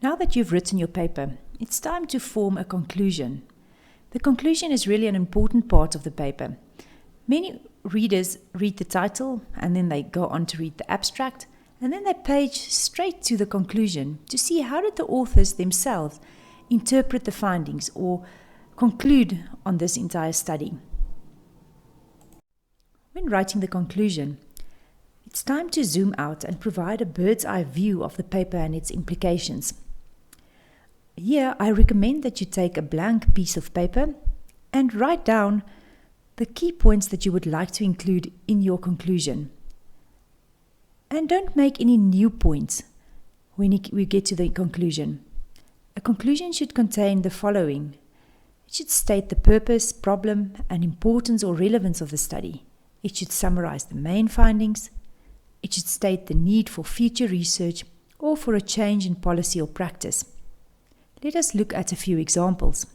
Now that you've written your paper, it's time to form a conclusion. The conclusion is really an important part of the paper. Many readers read the title and then they go on to read the abstract and then they page straight to the conclusion to see how did the authors themselves interpret the findings or conclude on this entire study. When writing the conclusion, it's time to zoom out and provide a bird's eye view of the paper and its implications. Here, I recommend that you take a blank piece of paper and write down the key points that you would like to include in your conclusion. And don't make any new points when we get to the conclusion. A conclusion should contain the following. It should state the purpose, problem, and importance or relevance of the study. It should summarize the main findings. It should state the need for future research or for a change in policy or practice. Let us look at a few examples.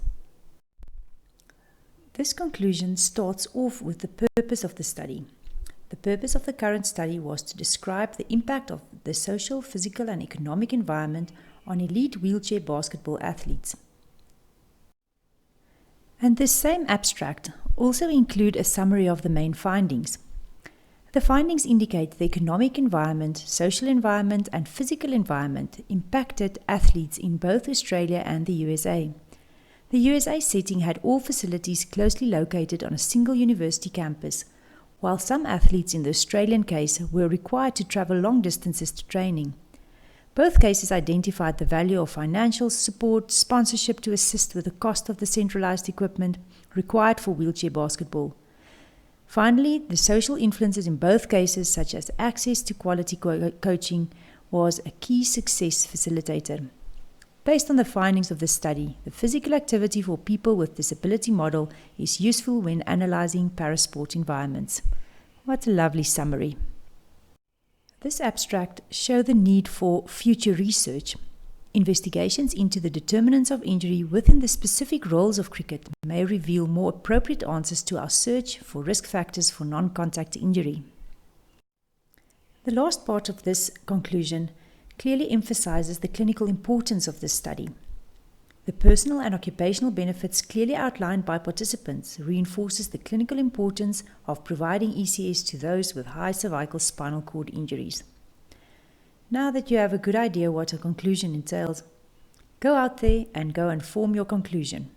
This conclusion starts off with the purpose of the study. The purpose of the current study was to describe the impact of the social, physical, and economic environment on elite wheelchair basketball athletes. And this same abstract also includes a summary of the main findings. The findings indicate the economic environment, social environment, and physical environment impacted athletes in both Australia and the USA. The USA setting had all facilities closely located on a single university campus, while some athletes in the Australian case were required to travel long distances to training. Both cases identified the value of financial support, sponsorship to assist with the cost of the centralized equipment required for wheelchair basketball. Finally, the social influences in both cases, such as access to quality coaching, was a key success facilitator. Based on the findings of the study, the physical activity for people with disability model is useful when analyzing parasport environments. What a lovely summary. This abstract shows the need for future research. Investigations into the determinants of injury within the specific roles of cricket may reveal more appropriate answers to our search for risk factors for non-contact injury. The last part of this conclusion clearly emphasizes the clinical importance of this study. The personal and occupational benefits clearly outlined by participants reinforces the clinical importance of providing ECS to those with high cervical spinal cord injuries. Now that you have a good idea what a conclusion entails, go out there and go and form your conclusion.